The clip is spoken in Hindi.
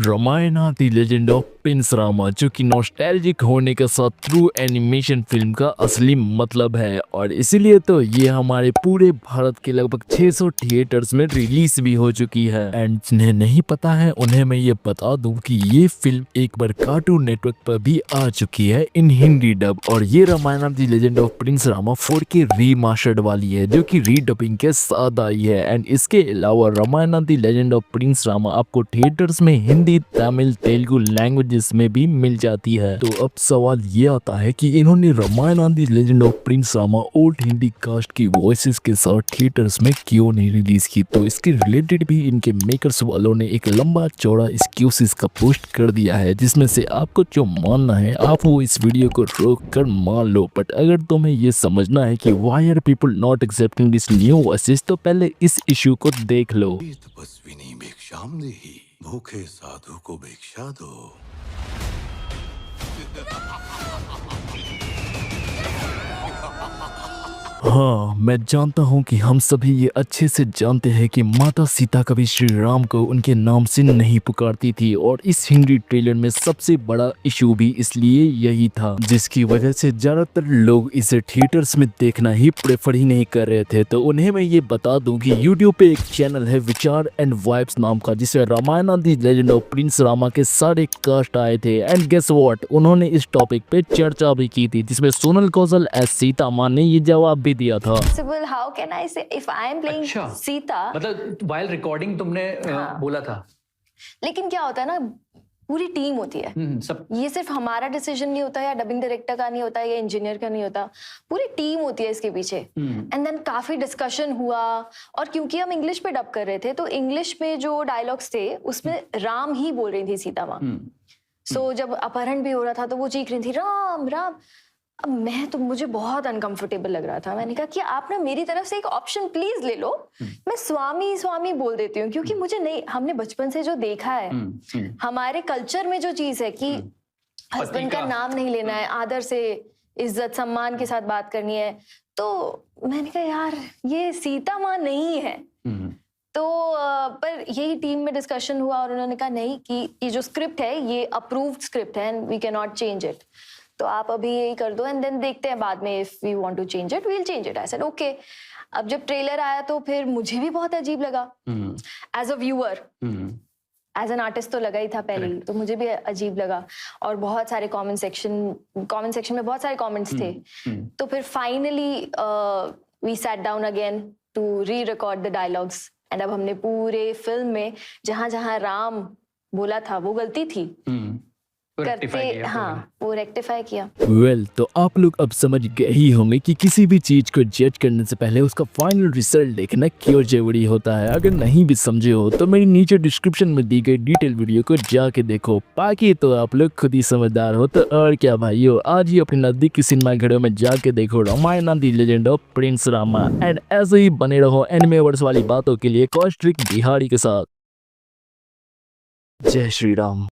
Ramayan the legend of Prince Rama, जो कि नॉस्टैल्जिक होने के साथ ट्रू एनिमेशन फिल्म का असली मतलब है। और इसीलिए तो ये हमारे पूरे भारत के लगभग 600 थिएटर्स में रिलीज भी हो चुकी है। एंड जिन्हें नहीं पता है उन्हें मैं ये बता दूं कि ये फिल्म एक बार कार्टून नेटवर्क पर भी आ चुकी है इन हिंदी डब। और ये Ramayana the legend of Prince Rama 4K remastered वाली है, जो कि रीडबिंग के साथ आई है। एंड इसके अलावा Ramayana the legend of Prince Rama आपको थिएटर्स में हिंदी, तमिल, तेलुगु लैंग्वेजेस में भी मिल जाती है। तो अब सवाल ये आता है कि इन्होंने Ramayana the legend of Prince Rama old Hindi cast की वॉइसेस के साथ थिएटर्स में क्यों नहीं रिलीज की। तो इसके रिलेटेड भी इनके मेकर्स वालों ने एक लंबा चौड़ा एक्सक्यूजेस का पोस्ट कर दिया है, जिसमें से आपको जो मानना है आप वो इस वीडियो को रोक कर मान लो। बट अगर तुम्हें ये समझना है कि why are people not accepting this new voices, तो पहले इस इशू को देख लो। तपस्विनी भिक्षामदेहि, भूखे साधु को भिक्षा दो। हाँ, मैं जानता हूँ कि हम सभी ये अच्छे से जानते हैं कि माता सीता कभी श्री राम को उनके नाम से नहीं पुकारती थी। और इस हिंदी ट्रेलर में सबसे बड़ा इशू भी इसलिए यही था, जिसकी वजह से ज्यादातर लोग इसे थिएटर्स में देखना ही प्रेफर ही नहीं कर रहे थे। तो उन्हें मैं ये बता दूं कि यूट्यूब पे एक चैनल है विचार एंड वाइब्स नाम का, जिसमें Ramayana the legend of Prince Rama के सारे कास्ट आए थे। एंड गेस व्हाट, उन्होंने इस टॉपिक पे चर्चा भी की थी, जिसमें सोनल कौशल एज सीता मां ने ये जवाब दिया था। How can I say if I am playing Sita? मतलब while recording तुमने बोला था। लेकिन क्या होता है ना, पूरी टीम होती है। सब ये सिर्फ हमारा डिसीजन नहीं होता, या डबिंग डायरेक्टर का नहीं होता, या इंजीनियर का नहीं होता, पूरी टीम होती है इसके पीछे। एंड देन काफी डिस्कशन हुआ। और क्योंकि हम इंग्लिश पे डब कर रहे थे, तो इंग्लिश में जो डायलॉग्स थे उसमें राम ही बोल रही थी सीता माँ। सो जब अपहरण भी हो रहा था तो वो चीख रही थी राम राम। अब मुझे बहुत अनकंफर्टेबल लग रहा था। मैंने कहा कि आप ना मेरी तरफ से एक ऑप्शन प्लीज ले लो, मैं स्वामी स्वामी बोल देती हूँ, क्योंकि मुझे नहीं, हमने बचपन से जो देखा है, हमारे कल्चर में जो चीज है कि हस्बैंड का नाम नहीं लेना है, आदर से इज्जत सम्मान के साथ बात करनी है। तो मैंने कहा यार ये सीता माँ नहीं है। तो पर यही टीम में डिस्कशन हुआ और उन्होंने कहा नहीं, कि ये जो स्क्रिप्ट है ये अप्रूव्ड स्क्रिप्ट है and we can not change it, तो आप अभी यही कर दो एंड देन देखते हैं बाद में, if we want to change it we will change it. I said okay. अब जब ट्रेलर आया तो फिर मुझे भी बहुत अजीब लगा as a viewer, as an artist तो लगा ही था पहले ही, तो मुझे भी अजीब लगा। और बहुत सारे कमेंट सेक्शन में बहुत सारे कमेंट्स थे। तो फिर finally we sat down again to re record the dialogues. And अब हमने पूरे फिल्म में जहां जहां राम बोला था वो गलती थी करते, हाँ वो रेक्टिफाई किया। वेल, तो आप लोग अब समझ गए ही होंगे कि किसी भी चीज को जज करने से पहले उसका फाइनल रिजल्ट देखना क्यों जरूरी होता है। अगर नहीं भी समझे हो तो मेरी नीचे डिस्क्रिप्शन में दी गई डिटेल वीडियो को जाके देखो, बाकी तो आप लोग खुद ही समझदार हो। तो और क्या भाइयों, आज ही अपने नजदीकी सिनेमा घरों में जाके देखो Ramayana the legend of Prince Rama. And ऐसे ही बने रहो एनिमेवर्स वाली बातों के लिए कौशिक बिहारी के साथ। जय श्री राम।